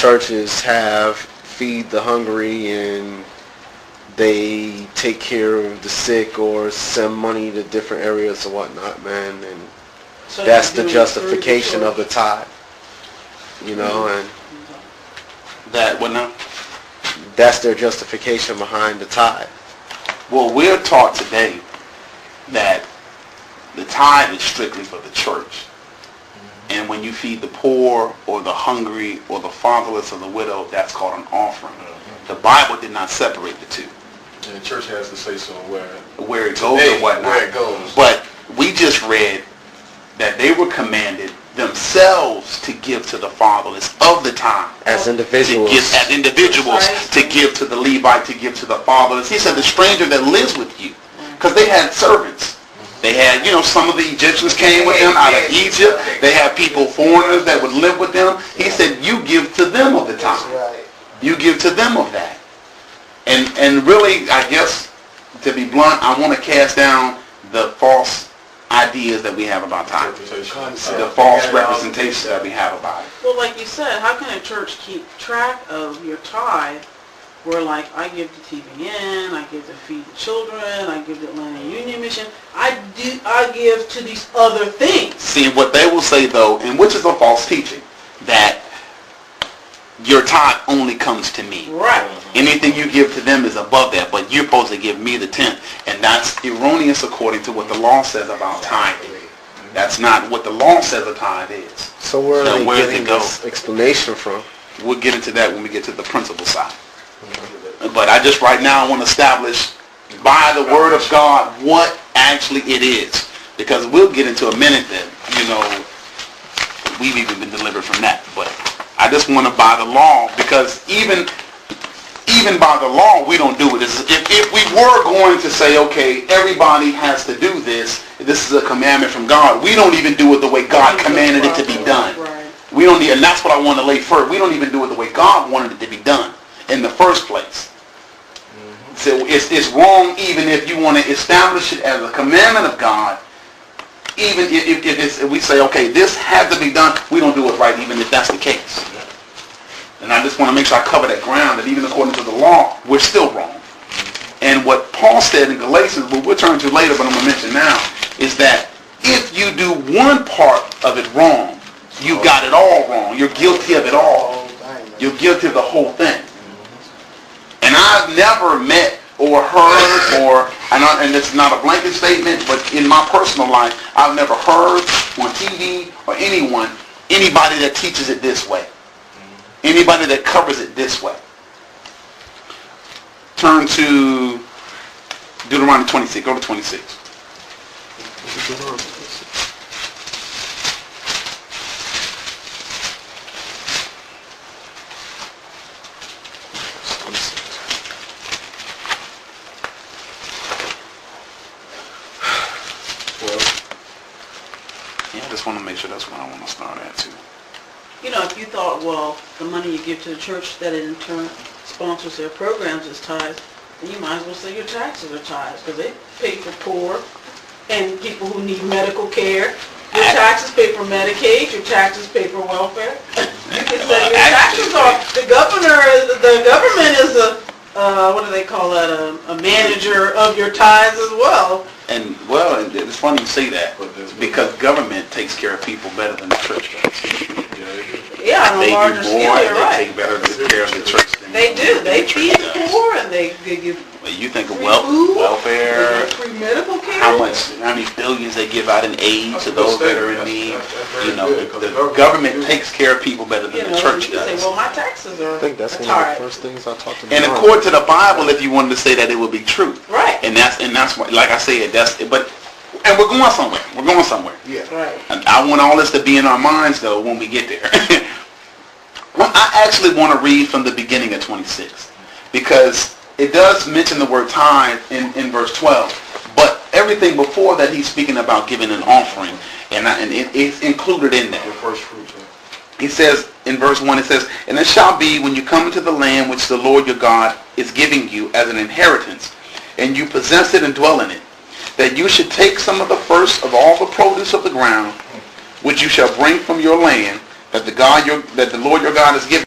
churches have feed the hungry and they take care of the sick or send money to different areas or whatnot, man, and so that's the justification of the tithe, you know, and that what now? That's their justification behind the tithe. Well, we're taught today that the tithe is strictly for the church. And when you feed the poor or the hungry or the fatherless or the widow, that's called an offering. The Bible did not separate the two. And the church has to say so where it goes or whatnot. Where it goes. But we just read that they were commanded themselves to give to the fatherless of the tithe. As individuals. To give to the Levite, to give to the fatherless. He said the stranger that lives with you. Because they had servants. They had, some of the Egyptians came with them out of Egypt. They had people, foreigners that would live with them. He said, you give to them of the tithe. You give to them of that. And really, I guess, to be blunt, I want to cast down the false ideas that we have about tithe. The false representations that we have about it. Well, like you said, how can a church keep track of your tithe where, like, I give to TBN, I give to Feed the Children, I give to Atlanta Union Mission, I give to these other things. See, what they will say, though, and which is a false teaching, that your tithe only comes to me. Right. Anything you give to them is above that, but you're supposed to give me the tenth. And that's erroneous according to what the law says about tithing. That's not what the law says a tithe is. So where are they getting this explanation from? We'll get into that when we get to the principle side. But I just right now want to establish by the word of God what actually it is. Because we'll get into a minute that, we've even been delivered from that. But I just want to by the law, because even by the law, we don't do it. If we were going to say, okay, everybody has to do this, this is a commandment from God, we don't even do it the way God commanded it to be done. We don't need, and that's what I want to lay first. We don't even do it the way God wanted it to be done in the first place. So it's wrong even if you want to establish it as a commandment of God. Even if we say, okay, this has to be done, we don't do it right even if that's the case. And I just want to make sure I cover that ground, that even according to the law, we're still wrong. And what Paul said in Galatians, what we'll turn to later, but I'm going to mention now, is that if you do one part of it wrong, you got it all wrong. You're guilty of it all. You're guilty of the whole thing. And I've never met or heard and it's not a blanket statement, but in my personal life, I've never heard on TV or anybody that teaches it this way. Anybody that covers it this way. Turn to Deuteronomy 26. Go to 26. Yeah, I just want to make sure that's what I want to start at too. If you thought, well, the money you give to the church that in turn sponsors their programs is tithes, then you might as well say your taxes are tithes, because they pay for poor and people who need medical care. Your taxes pay for Medicaid. Your taxes pay for welfare. You can say your taxes are. The government is what do they call that? A manager of your tithes as well. And it's funny you say that because government takes care of people better than the church does. Yeah, on a larger scale, you're right. They take better care of the church than they do. They feed the poor and they give. Well, you think of welfare, free medical care. how many billions they give out in aid to those that are in need. The government takes care of people better than the church does. Say, well, my taxes are. I think that's one of the first things I talked about. And according to the Bible, if you wanted to say that, it would be true. Right. And that's what, like I said, and we're going somewhere. We're going somewhere. Yeah. Right. And I want all this to be in our minds, though, when we get there. Well, I actually want to read from the beginning of 26 because it does mention the word tithe in verse 12, but everything before that he's speaking about giving an offering, and it's included in that. Your first fruits. He says in verse 1, it says, "And it shall be when you come into the land which the Lord your God is giving you as an inheritance, and you possess it and dwell in it, that you should take some of the first of all the produce of the ground, which you shall bring from your land, that the Lord your God is giving